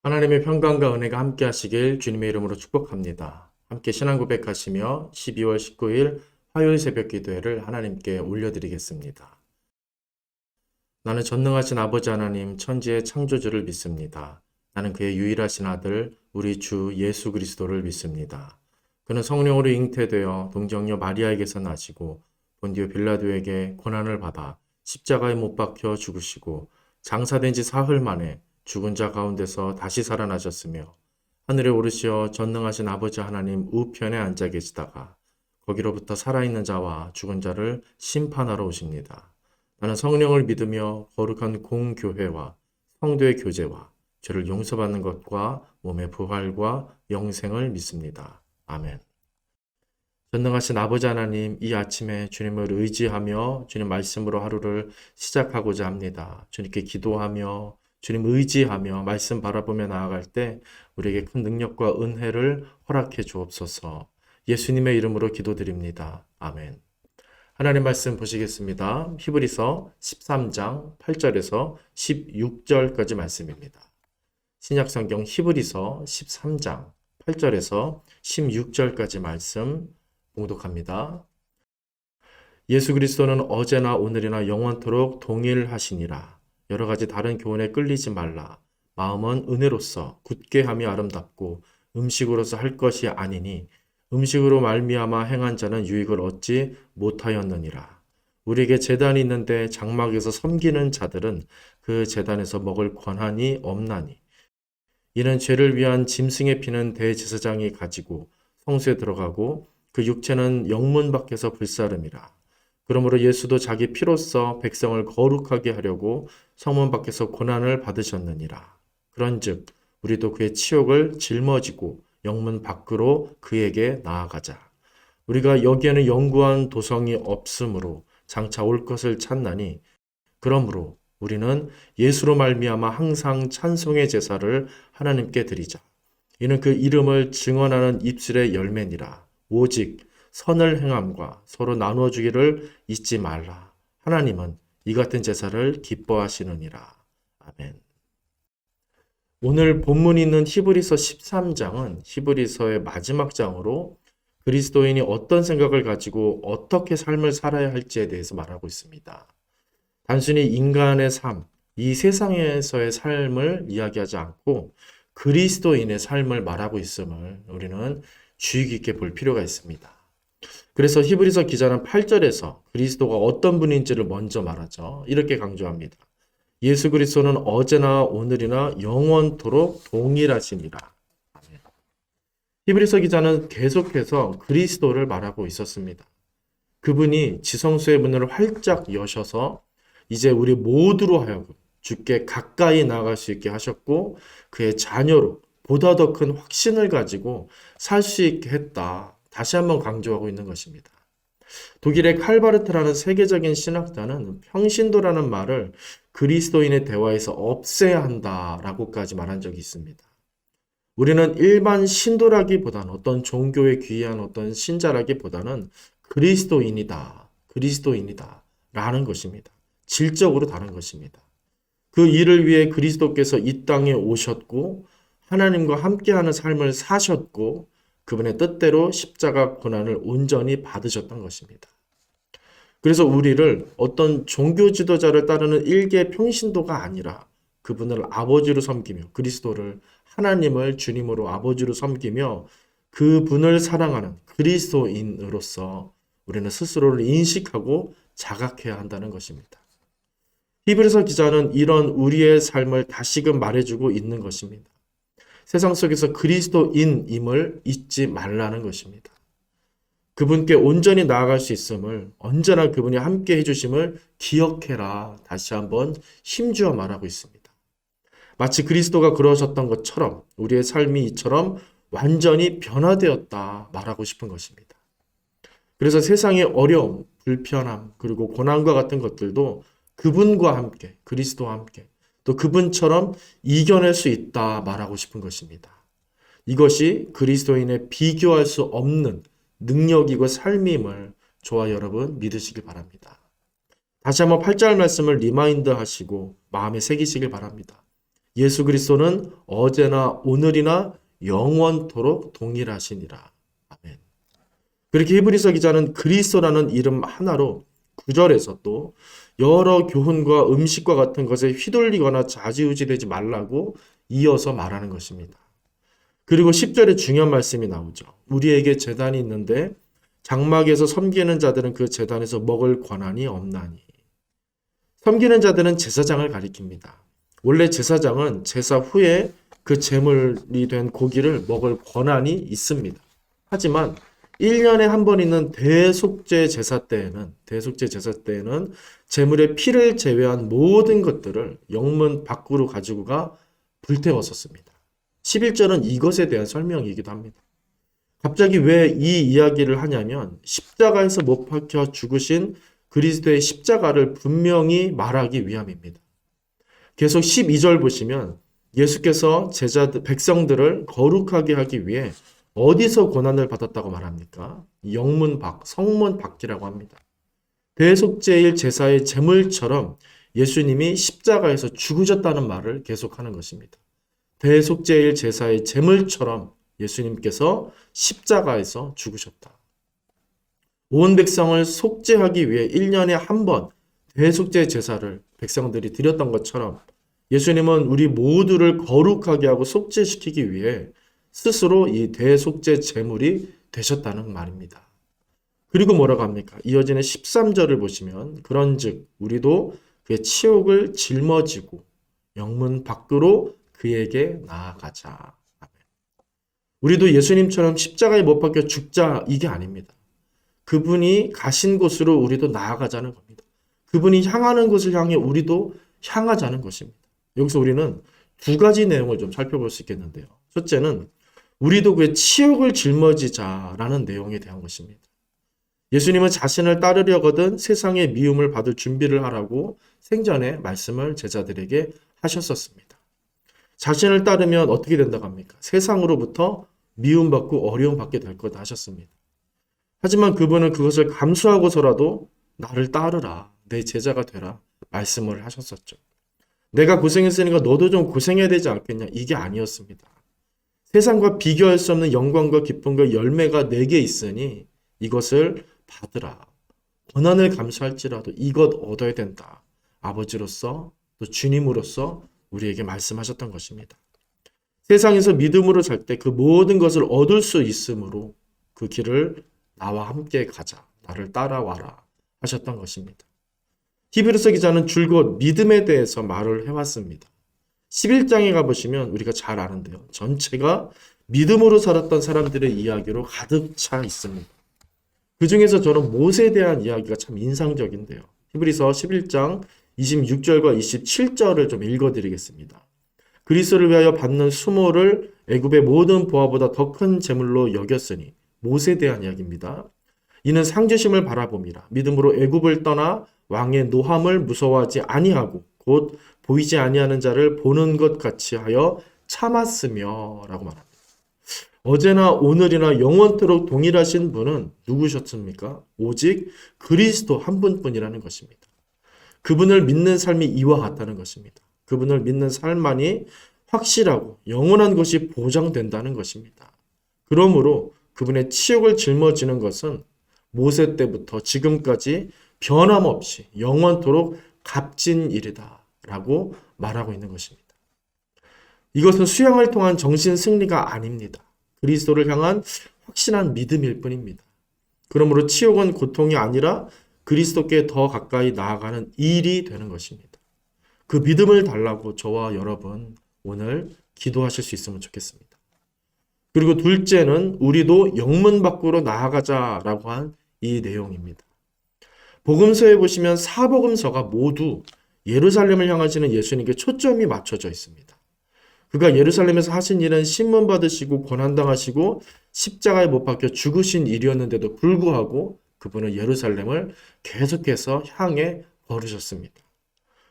하나님의 평강과 은혜가 함께 하시길 주님의 이름으로 축복합니다. 함께 신앙 고백하시며 12월 19일 화요일 새벽 기도회를 하나님께 올려드리겠습니다. 나는 전능하신 아버지 하나님 천지의 창조주를 믿습니다. 나는 그의 유일하신 아들 우리 주 예수 그리스도를 믿습니다. 그는 성령으로 잉태되어 동정녀 마리아에게서 나시고 본디오 빌라도에게 고난을 받아 십자가에 못 박혀 죽으시고 장사된 지 사흘 만에 죽은 자 가운데서 다시 살아나셨으며 하늘에 오르시어 전능하신 아버지 하나님 우편에 앉아 계시다가 거기로부터 살아있는 자와 죽은 자를 심판하러 오십니다. 나는 성령을 믿으며 거룩한 공교회와 성도의 교제와 죄를 용서받는 것과 몸의 부활과 영생을 믿습니다. 아멘. 전능하신 아버지 하나님, 이 아침에 주님을 의지하며 주님 말씀으로 하루를 시작하고자 합니다. 주님께 기도하며 주님 의지하며 말씀 바라보며 나아갈 때 우리에게 큰 능력과 은혜를 허락해 주옵소서. 예수님의 이름으로 기도드립니다. 아멘. 하나님 말씀 보시겠습니다. 히브리서 13장 8절에서 16절까지 말씀입니다. 신약성경 히브리서 13장 8절에서 16절까지 말씀 봉독합니다. 예수 그리스도는 어제나 오늘이나 영원토록 동일하시니라. 여러 가지 다른 교훈에 끌리지 말라. 마음은 은혜로서 굳게 함이 아름답고 음식으로서 할 것이 아니니 음식으로 말미암아 행한 자는 유익을 얻지 못하였느니라. 우리에게 제단이 있는데 장막에서 섬기는 자들은 그 제단에서 먹을 권한이 없나니 이는 죄를 위한 짐승의 피는 대제사장이 가지고 성소에 들어가고 그 육체는 영문 밖에서 불사름이라. 그러므로 예수도 자기 피로써 백성을 거룩하게 하려고 성문 밖에서 고난을 받으셨느니라. 그런즉 우리도 그의 치욕을 짊어지고 영문 밖으로 그에게 나아가자. 우리가 여기에는 영구한 도성이 없으므로 장차 올 것을 찾나니 그러므로 우리는 예수로 말미암아 항상 찬송의 제사를 하나님께 드리자. 이는 그 이름을 증언하는 입술의 열매니라. 오직 선을 행함과 서로 나누어 주기를 잊지 말라. 하나님은 이 같은 제사를 기뻐하시느니라. 아멘. 오늘 본문이 있는 히브리서 13장은 히브리서의 마지막 장으로 그리스도인이 어떤 생각을 가지고 어떻게 삶을 살아야 할지에 대해서 말하고 있습니다. 단순히 인간의 삶, 이 세상에서의 삶을 이야기하지 않고 그리스도인의 삶을 말하고 있음을 우리는 주의 깊게 볼 필요가 있습니다. 그래서 히브리서 기자는 8절에서 그리스도가 어떤 분인지를 먼저 말하죠. 이렇게 강조합니다. 예수 그리스도는 어제나 오늘이나 영원토록 동일하시니라. 히브리서 기자는 계속해서 그리스도를 말하고 있었습니다. 그분이 지성소의 문을 활짝 여셔서 이제 우리 모두로 하여금 주께 가까이 나아갈 수 있게 하셨고 그의 자녀로 보다 더 큰 확신을 가지고 살 수 있게 했다. 다시 한번 강조하고 있는 것입니다. 독일의 칼바르트라는 세계적인 신학자는 평신도라는 말을 그리스도인의 대화에서 없애야 한다라고까지 말한 적이 있습니다. 우리는 일반 신도라기보다는 어떤 종교에 귀한 어떤 신자라기보다는 그리스도인이다 라는 것입니다. 질적으로 다른 것입니다. 그 일을 위해 그리스도께서 이 땅에 오셨고 하나님과 함께하는 삶을 사셨고 그분의 뜻대로 십자가 고난을 온전히 받으셨던 것입니다. 그래서 우리를 어떤 종교 지도자를 따르는 일개 평신도가 아니라 그분을 아버지로 섬기며 그리스도를 하나님을 주님으로 아버지로 섬기며 그분을 사랑하는 그리스도인으로서 우리는 스스로를 인식하고 자각해야 한다는 것입니다. 히브리서 기자는 이런 우리의 삶을 다시금 말해주고 있는 것입니다. 세상 속에서 그리스도인임을 잊지 말라는 것입니다. 그분께 온전히 나아갈 수 있음을 언제나 그분이 함께 해주심을 기억해라. 다시 한번 힘주어 말하고 있습니다. 마치 그리스도가 그러셨던 것처럼 우리의 삶이 이처럼 완전히 변화되었다 말하고 싶은 것입니다. 그래서 세상의 어려움, 불편함, 그리고 고난과 같은 것들도 그분과 함께, 그리스도와 함께 또 그분처럼 이겨낼 수 있다 말하고 싶은 것입니다. 이것이 그리스도인의 비교할 수 없는 능력이고 삶임을 저와 여러분 믿으시길 바랍니다. 다시 한번 8절 말씀을 리마인드 하시고 마음에 새기시길 바랍니다. 예수 그리스도는 어제나 오늘이나 영원토록 동일하시니라. 아멘. 그렇게 히브리서 기자는 그리스도라는 이름 하나로 9절에서 또 여러 교훈과 음식과 같은 것에 휘둘리거나 좌지우지되지 말라고 이어서 말하는 것입니다. 그리고 10절에 중요한 말씀이 나오죠. 우리에게 제단이 있는데 장막에서 섬기는 자들은 그 제단에서 먹을 권한이 없나니. 섬기는 자들은 제사장을 가리킵니다. 원래 제사장은 제사 후에 그 제물이 된 고기를 먹을 권한이 있습니다. 하지만 1년에 한 번 있는 대속죄 제사 때에는 제물의 피를 제외한 모든 것들을 영문 밖으로 가지고 가 불태웠었습니다. 11절은 이것에 대한 설명이기도 합니다. 갑자기 왜 이 이야기를 하냐면 십자가에서 못 박혀 죽으신 그리스도의 십자가를 분명히 말하기 위함입니다. 계속 12절 보시면 예수께서 백성들을 거룩하게 하기 위해 어디서 고난을 받았다고 말합니까? 영문 밖, 성문 밖이라고 합니다. 대속죄일 제사의 제물처럼 예수님이 십자가에서 죽으셨다는 말을 계속하는 것입니다. 대속죄일 제사의 제물처럼 예수님께서 십자가에서 죽으셨다. 온 백성을 속죄하기 위해 1년에 한 번 대속죄 제사를 백성들이 드렸던 것처럼 예수님은 우리 모두를 거룩하게 하고 속죄시키기 위해 스스로 이 대속죄 제물이 되셨다는 말입니다. 그리고 뭐라고 합니까? 이어지는 13절을 보시면 그런즉 우리도 그의 치욕을 짊어지고 영문 밖으로 그에게 나아가자. 우리도 예수님처럼 십자가에 못 박혀 죽자 이게 아닙니다. 그분이 가신 곳으로 우리도 나아가자는 겁니다. 그분이 향하는 곳을 향해 우리도 향하자는 것입니다. 여기서 우리는 두 가지 내용을 좀 살펴볼 수 있겠는데요. 첫째는 우리도 그의 치욕을 짊어지자라는 내용에 대한 것입니다. 예수님은 자신을 따르려거든 세상의 미움을 받을 준비를 하라고 생전에 말씀을 제자들에게 하셨었습니다. 자신을 따르면 어떻게 된다고 합니까? 세상으로부터 미움받고 어려움받게 될 거다 하셨습니다. 하지만 그분은 그것을 감수하고서라도 나를 따르라, 내 제자가 되라 말씀을 하셨었죠. 내가 고생했으니까 너도 좀 고생해야 되지 않겠냐? 이게 아니었습니다. 세상과 비교할 수 없는 영광과 기쁨과 열매가 내게 있으니 이것을 받으라. 고난을 감수할지라도 이것 얻어야 된다. 아버지로서 또 주님으로서 우리에게 말씀하셨던 것입니다. 세상에서 믿음으로 살 때 그 모든 것을 얻을 수 있으므로 그 길을 나와 함께 가자. 나를 따라와라 하셨던 것입니다. 히브리서 기자는 줄곧 믿음에 대해서 말을 해왔습니다. 11장에 가보시면 우리가 잘 아는데요. 전체가 믿음으로 살았던 사람들의 이야기로 가득 차 있습니다. 그 중에서 저는 모세에 대한 이야기가 참 인상적인데요. 히브리서 11장 26절과 27절을 좀 읽어드리겠습니다. 그리스도를 위하여 받는 수모를 애굽의 모든 보화보다 더 큰 재물로 여겼으니 모세에 대한 이야기입니다. 이는 상주심을 바라봅니다. 믿음으로 애굽을 떠나 왕의 노함을 무서워하지 아니하고 곧 보이지 아니하는 자를 보는 것 같이 하여 참았으며 라고 말합니다. 어제나 오늘이나 영원토록 동일하신 분은 누구셨습니까? 오직 그리스도 한 분뿐이라는 것입니다. 그분을 믿는 삶이 이와 같다는 것입니다. 그분을 믿는 삶만이 확실하고 영원한 것이 보장된다는 것입니다. 그러므로 그분의 치욕을 짊어지는 것은 모세 때부터 지금까지 변함없이 영원토록 값진 일이다 라고 말하고 있는 것입니다. 이것은 수양을 통한 정신 승리가 아닙니다. 그리스도를 향한 확실한 믿음일 뿐입니다. 그러므로 치욕은 고통이 아니라 그리스도께 더 가까이 나아가는 일이 되는 것입니다. 그 믿음을 달라고 저와 여러분 오늘 기도하실 수 있으면 좋겠습니다. 그리고 둘째는 우리도 영문 밖으로 나아가자라고 한 이 내용입니다. 복음서에 보시면 사복음서가 모두 예루살렘을 향하시는 예수님께 초점이 맞춰져 있습니다. 그가 예루살렘에서 하신 일은 신문 받으시고 고난당하시고 십자가에 못 박혀 죽으신 일이었는데도 불구하고 그분은 예루살렘을 계속해서 향해 걸으셨습니다.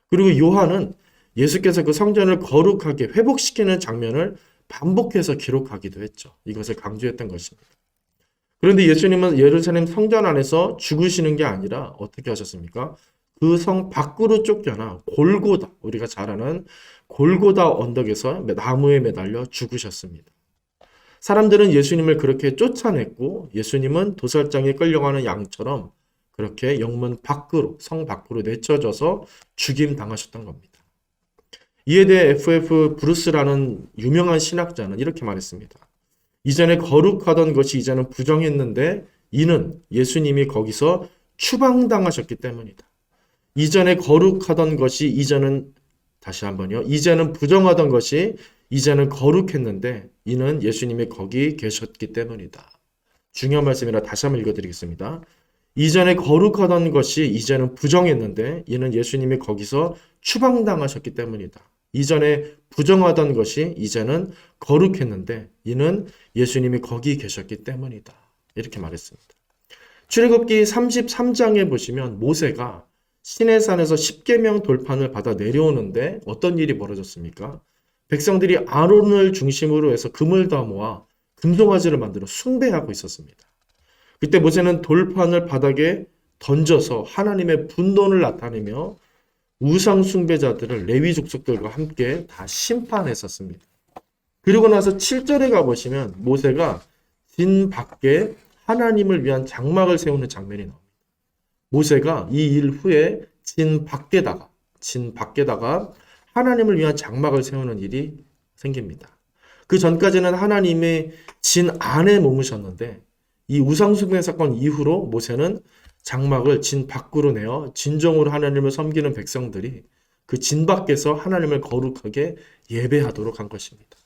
그리고 요한은 예수께서 그 성전을 거룩하게 회복시키는 장면을 반복해서 기록하기도 했죠. 이것을 강조했던 것입니다. 그런데 예수님은 예루살렘 성전 안에서 죽으시는 게 아니라 어떻게 하셨습니까? 그 성 밖으로 쫓겨나 골고다, 우리가 잘 아는 골고다 언덕에서 나무에 매달려 죽으셨습니다. 사람들은 예수님을 그렇게 쫓아냈고 예수님은 도살장에 끌려가는 양처럼 그렇게 영문 밖으로, 성 밖으로 내쳐져서 죽임 당하셨던 겁니다. 이에 대해 F.F. 브루스라는 유명한 신학자는 이렇게 말했습니다. 이전에 거룩하던 것이 이제는 부정했는데 이는 예수님이 거기서 추방당하셨기 때문이다. 이전에 거룩하던 것이 이제는 다시 한번요. 이제는 부정하던 것이 이제는 거룩했는데 이는 예수님이 거기 계셨기 때문이다. 중요한 말씀이라 다시 한번 읽어드리겠습니다. 이전에 거룩하던 것이 이제는 부정했는데 이는 예수님이 거기서 추방당하셨기 때문이다. 이전에 부정하던 것이 이제는 거룩했는데 이는 예수님이 거기 계셨기 때문이다. 이렇게 말했습니다. 출애굽기 33장에 보시면 모세가 시내산에서 십계명 돌판을 받아 내려오는데 어떤 일이 벌어졌습니까? 백성들이 아론을 중심으로 해서 금을 다 모아 금송아지를 만들어 숭배하고 있었습니다. 그때 모세는 돌판을 바닥에 던져서 하나님의 분노를 나타내며 우상 숭배자들을 레위 족속들과 함께 다 심판했었습니다. 그리고 나서 7절에 가보시면 모세가 진 밖에 하나님을 위한 장막을 세우는 장면이 나옵니다. 모세가 이 일 후에 진 밖에다가 하나님을 위한 장막을 세우는 일이 생깁니다. 그 전까지는 하나님의 진 안에 머무셨는데 이 우상숭배 사건 이후로 모세는 장막을 진 밖으로 내어 진정으로 하나님을 섬기는 백성들이 그 진 밖에서 하나님을 거룩하게 예배하도록 한 것입니다.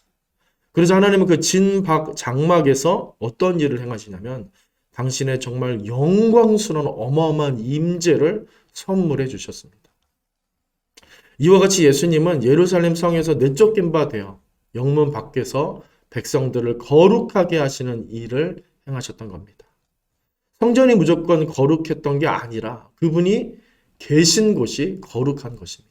그래서 하나님은 그 진 밖 장막에서 어떤 일을 행하시냐면 당신의 정말 영광스러운 어마어마한 임재를 선물해 주셨습니다. 이와 같이 예수님은 예루살렘 성에서 내쫓긴 바 되어 영문 밖에서 백성들을 거룩하게 하시는 일을 행하셨던 겁니다. 성전이 무조건 거룩했던 게 아니라 그분이 계신 곳이 거룩한 것입니다.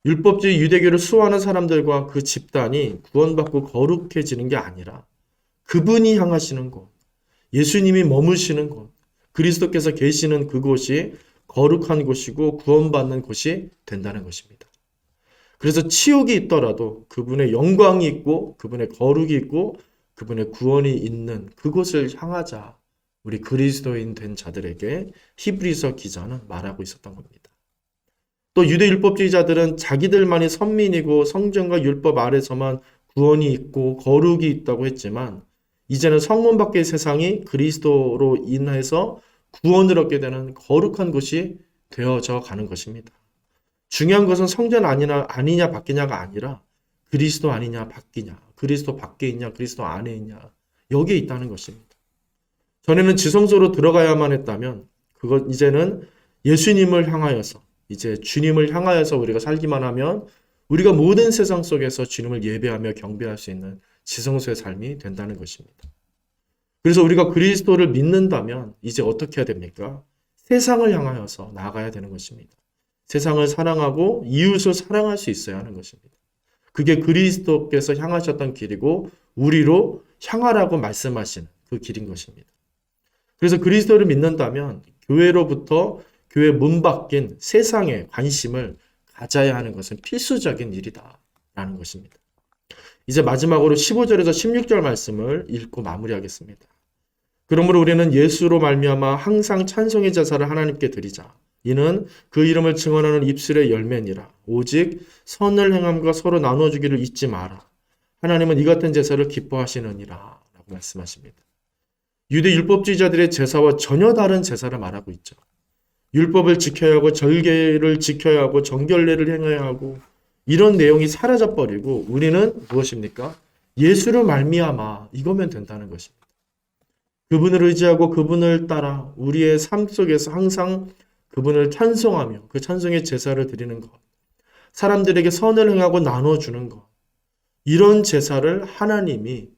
율법주의 유대교를 수호하는 사람들과 그 집단이 구원받고 거룩해지는 게 아니라 그분이 향하시는 곳, 예수님이 머무시는 곳, 그리스도께서 계시는 그곳이 거룩한 곳이고 구원받는 곳이 된다는 것입니다. 그래서 치욕이 있더라도 그분의 영광이 있고 그분의 거룩이 있고 그분의 구원이 있는 그곳을 향하자 우리 그리스도인 된 자들에게 히브리서 기자는 말하고 있었던 겁니다. 또 유대 율법주의자들은 자기들만이 선민이고 성전과 율법 아래서만 구원이 있고 거룩이 있다고 했지만 이제는 성문 밖의 세상이 그리스도로 인해서 구원을 얻게 되는 거룩한 곳이 되어져 가는 것입니다. 중요한 것은 성전 아니냐 밖이냐가 아니라 그리스도 아니냐 밖이냐, 그리스도 밖에 있냐 그리스도 안에 있냐 여기에 있다는 것입니다. 전에는 지성소로 들어가야만 했다면 그것 이제는 예수님을 향하여서 이제 주님을 향하여서 우리가 살기만 하면 우리가 모든 세상 속에서 주님을 예배하며 경배할 수 있는 지성소의 삶이 된다는 것입니다. 그래서 우리가 그리스도를 믿는다면 이제 어떻게 해야 됩니까? 세상을 향하여서 나아가야 되는 것입니다. 세상을 사랑하고 이웃을 사랑할 수 있어야 하는 것입니다. 그게 그리스도께서 향하셨던 길이고 우리로 향하라고 말씀하신 그 길인 것입니다. 그래서 그리스도를 믿는다면 교회로부터 교회 문 밖인 세상에 관심을 가져야 하는 것은 필수적인 일이다라는 것입니다. 이제 마지막으로 15절에서 16절 말씀을 읽고 마무리하겠습니다. 그러므로 우리는 예수로 말미암아 항상 찬송의 제사를 하나님께 드리자. 이는 그 이름을 증언하는 입술의 열매니라. 오직 선을 행함과 서로 나눠주기를 잊지 마라. 하나님은 이 같은 제사를 기뻐하시느니라 라고 말씀하십니다. 유대 율법주의자들의 제사와 전혀 다른 제사를 말하고 있죠. 율법을 지켜야 하고 절개를 지켜야 하고 정결례를 행해야 하고 이런 내용이 사라져버리고 우리는 무엇입니까? 예수를 말미암아 이거면 된다는 것입니다. 그분을 의지하고 그분을 따라 우리의 삶 속에서 항상 그분을 찬송하며 그 찬송의 제사를 드리는 것, 사람들에게 선을 행하고 나눠주는 것, 이런 제사를 하나님이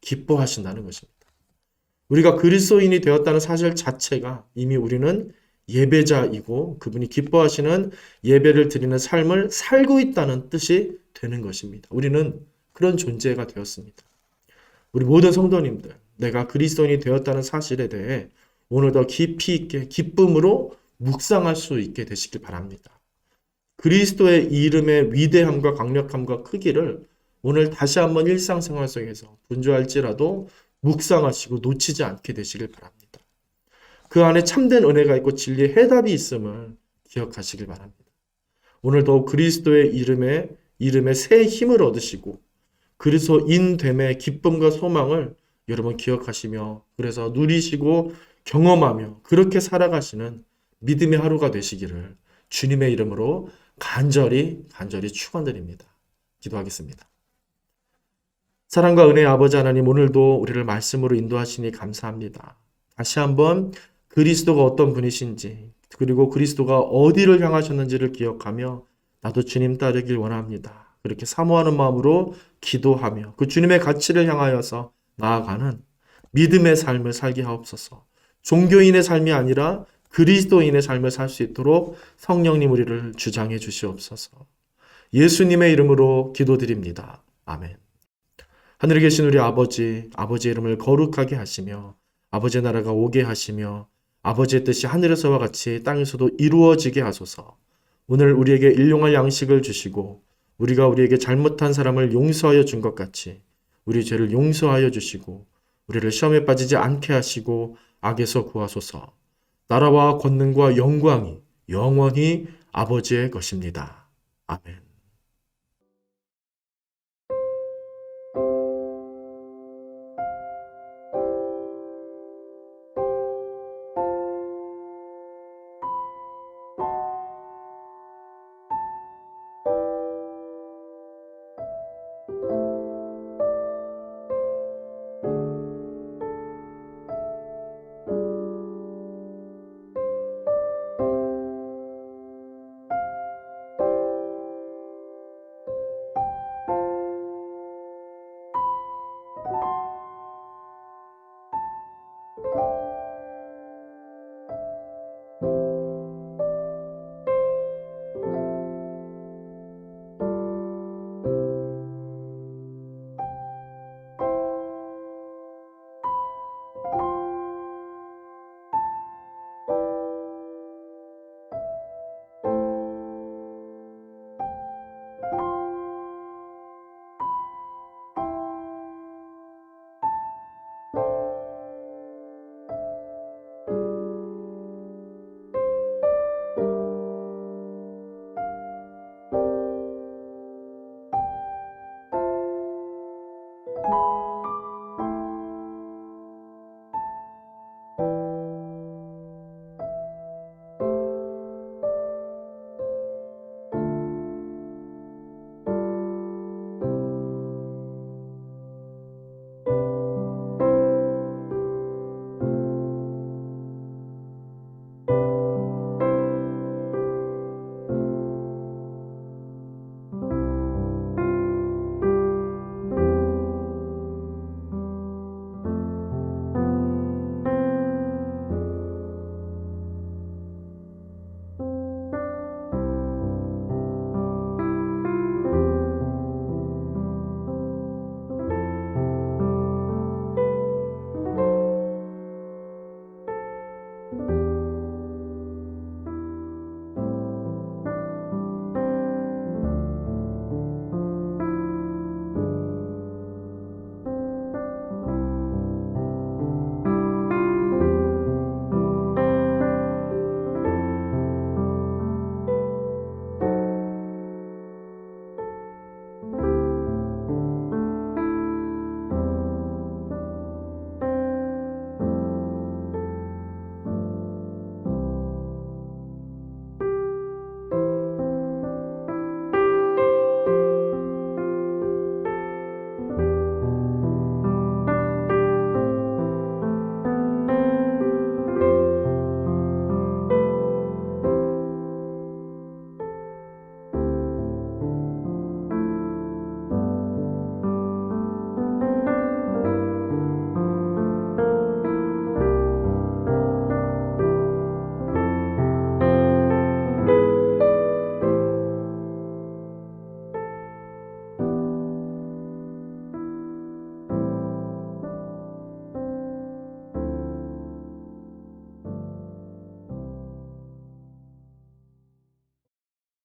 기뻐하신다는 것입니다. 우리가 그리스도인이 되었다는 사실 자체가 이미 우리는 예배자이고 그분이 기뻐하시는 예배를 드리는 삶을 살고 있다는 뜻이 되는 것입니다. 우리는 그런 존재가 되었습니다. 우리 모든 성도님들, 내가 그리스도인이 되었다는 사실에 대해 오늘 더 깊이 있게 기쁨으로 묵상할 수 있게 되시길 바랍니다. 그리스도의 이름의 위대함과 강력함과 크기를 오늘 다시 한번 일상생활 속에서 분주할지라도 묵상하시고 놓치지 않게 되시길 바랍니다. 그 안에 참된 은혜가 있고 진리의 해답이 있음을 기억하시길 바랍니다. 오늘 더욱 그리스도의 이름에 새 힘을 얻으시고 그리스도인됨의 기쁨과 소망을 여러분 기억하시며 그래서 누리시고 경험하며 그렇게 살아가시는 믿음의 하루가 되시기를 주님의 이름으로 간절히 축원드립니다. 기도하겠습니다. 사랑과 은혜의 아버지 하나님, 오늘도 우리를 말씀으로 인도하시니 감사합니다. 다시 한번 그리스도가 어떤 분이신지 그리고 그리스도가 어디를 향하셨는지를 기억하며 나도 주님 따르길 원합니다. 그렇게 사모하는 마음으로 기도하며 그 주님의 가치를 향하여서 나아가는 믿음의 삶을 살게 하옵소서. 종교인의 삶이 아니라 그리스도인의 삶을 살 수 있도록 성령님 우리를 주장해 주시옵소서. 예수님의 이름으로 기도드립니다. 아멘. 하늘에 계신 우리 아버지의 이름을 거룩하게 하시며 아버지의 나라가 오게 하시며 아버지의 뜻이 하늘에서와 같이 땅에서도 이루어지게 하소서. 오늘 우리에게 일용할 양식을 주시고 우리가 우리에게 잘못한 사람을 용서하여 준 것 같이 우리 죄를 용서하여 주시고 우리를 시험에 빠지지 않게 하시고 악에서 구하소서. 나라와 권능과 영광이 영원히 아버지의 것입니다. 아멘.